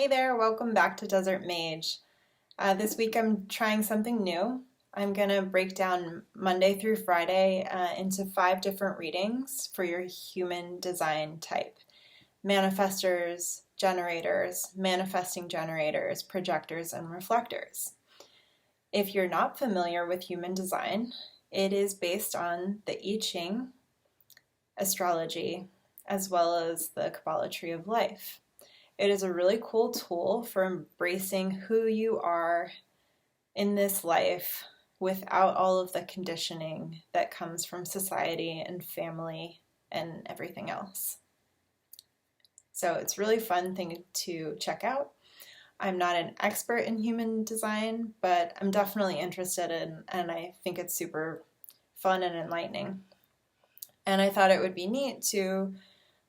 Hey there, welcome back to Desert Mage. This week I'm trying something new. I'm going to break down Monday through Friday into 5 different readings for your human design type. Manifestors, generators, manifesting generators, projectors, and reflectors. If you're not familiar with human design, it is based on the I Ching, astrology, as well as the Kabbalah tree of life. It is a really cool tool for embracing who you are in this life without all of the conditioning that comes from society and family and everything else. So it's a really fun thing to check out. I'm not an expert in human design, but I'm definitely interested in, and I think it's super fun and enlightening. And I thought it would be neat to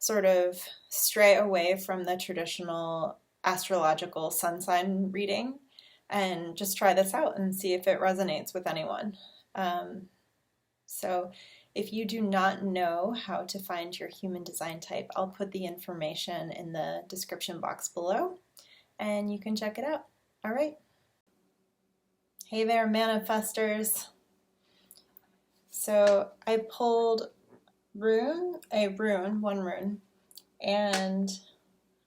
sort of stray away from the traditional astrological sun sign reading and just try this out and see if it resonates with anyone. So if you do not know how to find your human design type, I'll put the information in the description box below and you can check it out. All right. Hey there, manifestors. So I pulled one rune, and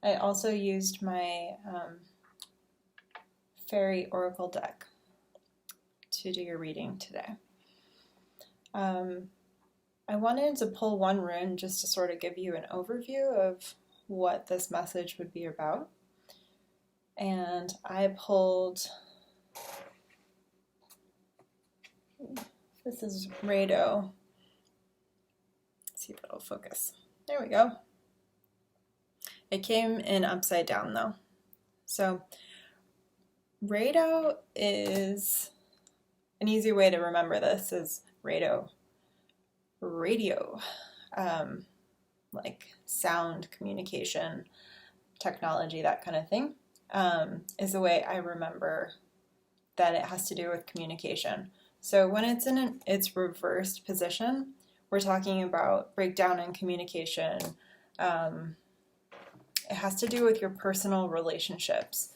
I also used my Faery Oracle deck to do your reading today. I wanted to pull one rune just to sort of give you an overview of what this message would be about. And I pulled, this is Rado. See if it'll focus. There we go. It came in upside down though. So Rado is, an easy way to remember this is radio, like sound communication, technology, that kind of thing, is the way I remember that it has to do with communication. So when it's in its reversed position, we're talking about breakdown in communication. It has to do with your personal relationships.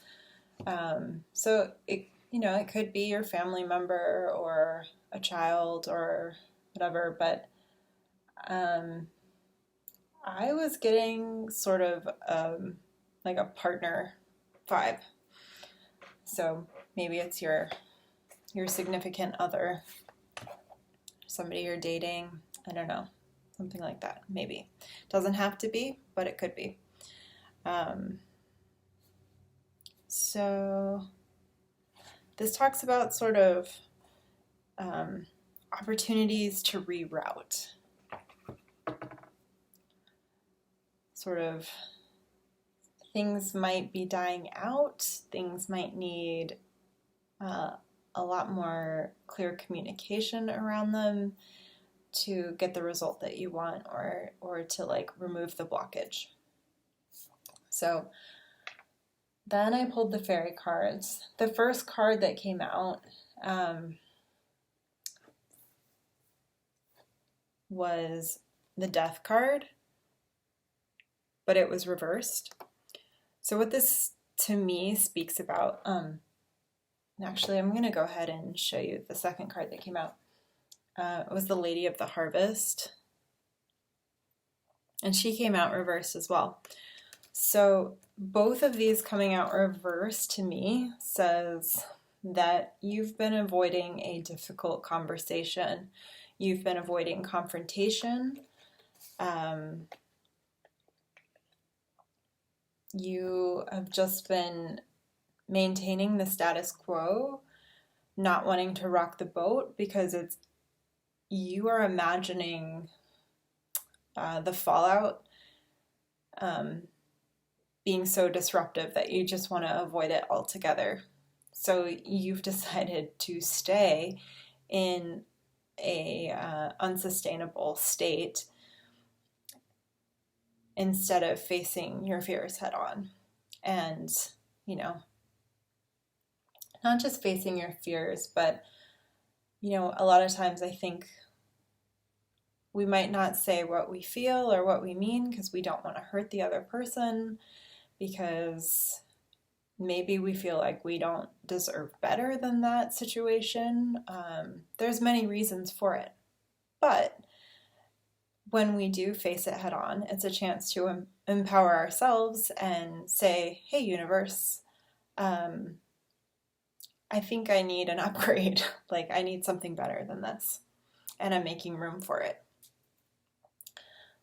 So it could be your family member or a child or whatever, but I was getting sort of like a partner vibe. So maybe it's your significant other, somebody you're dating, I don't know, something like that, maybe. Doesn't have to be, but it could be. So this talks about sort of opportunities to reroute. Sort of things might be dying out, things might need a lot more clear communication around them to get the result that you want, or to like remove the blockage. So then I pulled the fairy cards. The first card that came out was the death card, but it was reversed. So what this to me speaks about, actually I'm going to go ahead and show you the second card that came out. It was the Lady of the Harvest, and she came out reversed as well. So both of these coming out reversed to me says that you've been avoiding a difficult conversation. You've been avoiding confrontation. You have just been maintaining the status quo, not wanting to rock the boat because you are imagining the fallout being so disruptive that you just want to avoid it altogether. So you've decided to stay in a unsustainable state instead of facing your fears head on. And, not just facing your fears, but, a lot of times I think we might not say what we feel or what we mean because we don't want to hurt the other person, because maybe we feel like we don't deserve better than that situation. There's many reasons for it. But when we do face it head on, it's a chance to empower ourselves and say, hey, universe, I think I need an upgrade. Like, I need something better than this. And I'm making room for it.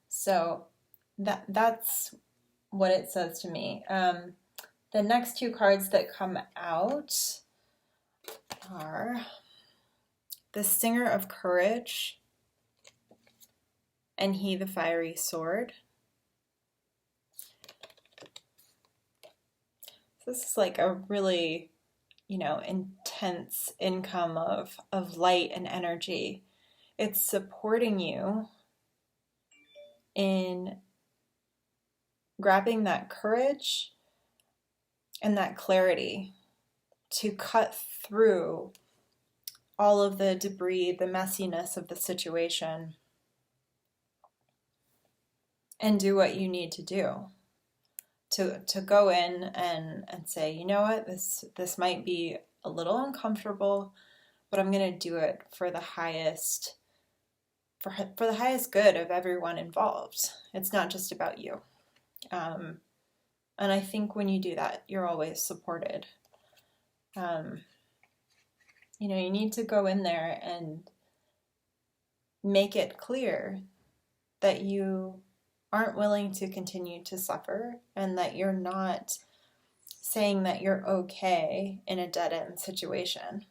So that's what it says to me. The next two cards that come out are the Singer of Courage and He the Fiery Sword. This is like a really, intense income of light and energy. It's supporting you in grabbing that courage and that clarity to cut through all of the debris, the messiness of the situation, and do what you need to do. To go in and say, you know what, this might be a little uncomfortable, but I'm going to do it for the highest good of everyone involved. It's not just about you. And I think when you do that, you're always supported. You need to go in there and make it clear that you aren't willing to continue to suffer and that you're not saying that you're okay in a dead-end situation,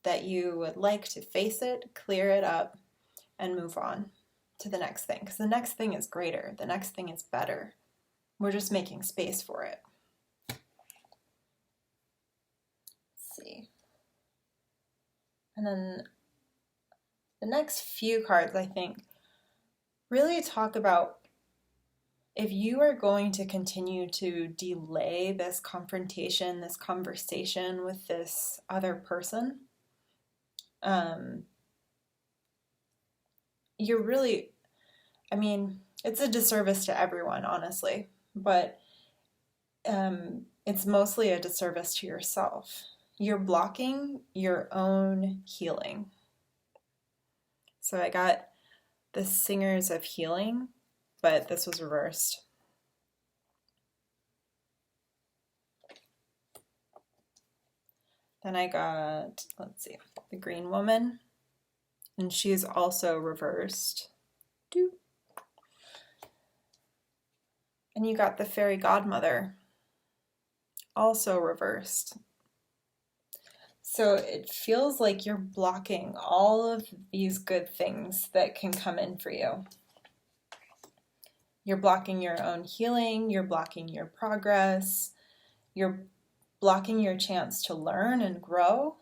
that you would like to face it, clear it up, and move on to the next thing. Because the next thing is greater. The next thing is better. We're just making space for it. Let's see. And then the next few cards, I think, really talk about if you are going to continue to delay this confrontation, this conversation with this other person, you're really, it's a disservice to everyone, honestly, but it's mostly a disservice to yourself. You're blocking your own healing. So I got the Singers of Healing, but this was reversed. Then I got, let's see, the Green Woman, and she's also reversed. And you got the Fairy Godmother, also reversed. So it feels like you're blocking all of these good things that can come in for you. You're blocking your own healing, you're blocking your progress, you're blocking your chance to learn and grow.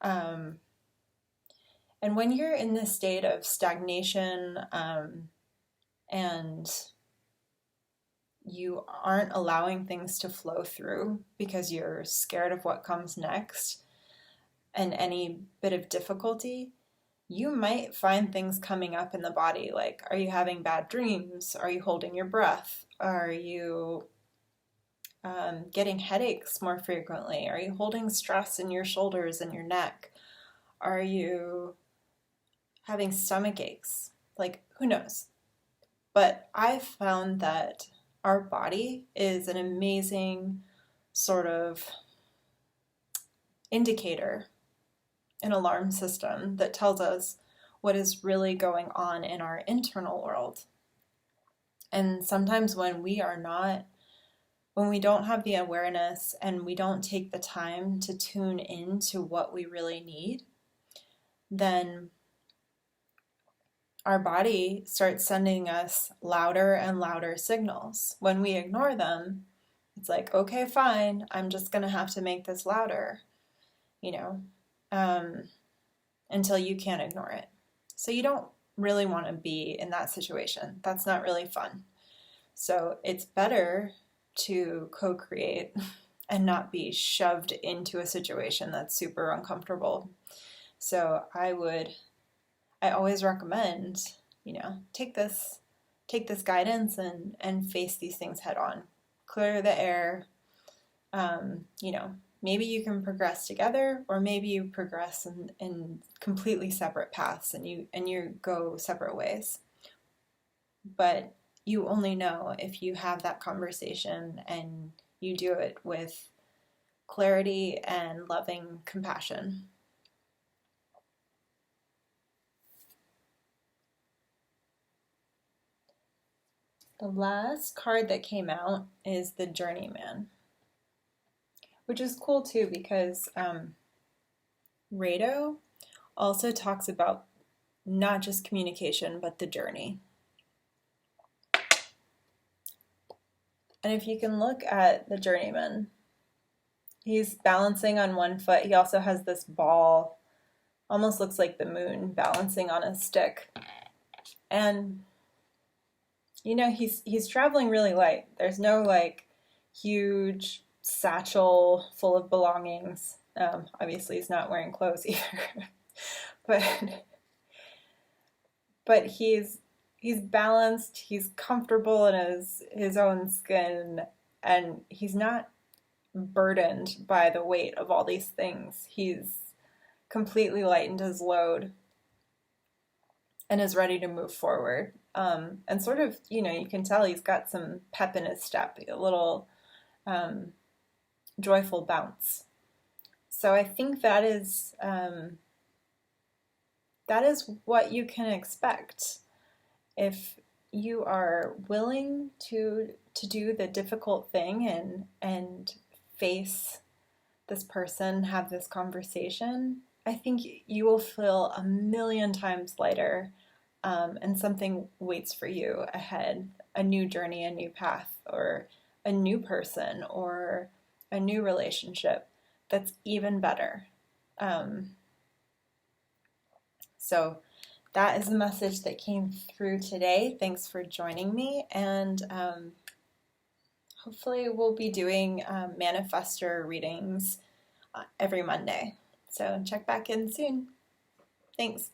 And when you're in this state of stagnation and you aren't allowing things to flow through because you're scared of what comes next and any bit of difficulty, you might find things coming up in the body, like, are you having bad dreams? Are you holding your breath? Are you getting headaches more frequently? Are you holding stress in your shoulders and your neck? Are you having stomach aches? Like, who knows? But I've found that our body is an amazing sort of indicator, an alarm system that tells us what is really going on in our internal world. And sometimes when we don't have the awareness and we don't take the time to tune in to what we really need, then our body starts sending us louder and louder signals. When we ignore them, it's like, okay, fine, I'm just going to have to make this louder, until you can't ignore it. So you don't really want to be in that situation. That's not really fun. So it's better to co-create and not be shoved into a situation that's super uncomfortable. So I always recommend, take this guidance and face these things head on. Clear the air, You know, maybe you can progress together, or maybe you progress in completely separate paths and you go separate ways. But you only know if you have that conversation and you do it with clarity and loving compassion. The last card that came out is the Journeyman, which is cool too because Rado also talks about not just communication, but the journey. And if you can look at the Journeyman, he's balancing on one foot. He also has this ball, almost looks like the moon, balancing on a stick. And you know, he's traveling really light. There's no like huge satchel full of belongings. Obviously, he's not wearing clothes either, but he's balanced. He's comfortable in his own skin, and he's not burdened by the weight of all these things. He's completely lightened his load and is ready to move forward. And sort of, you know, you can tell he's got some pep in his step, a little joyful bounce. So I think that is what you can expect if you are willing to do the difficult thing and face this person, have this conversation. I think you will feel a million times lighter, and something waits for you ahead, a new journey, a new path, or a new person, or a new relationship that's even better. So that is the message that came through today. Thanks for joining me, and hopefully we'll be doing Manifestor readings every Monday. So check back in soon. Thanks.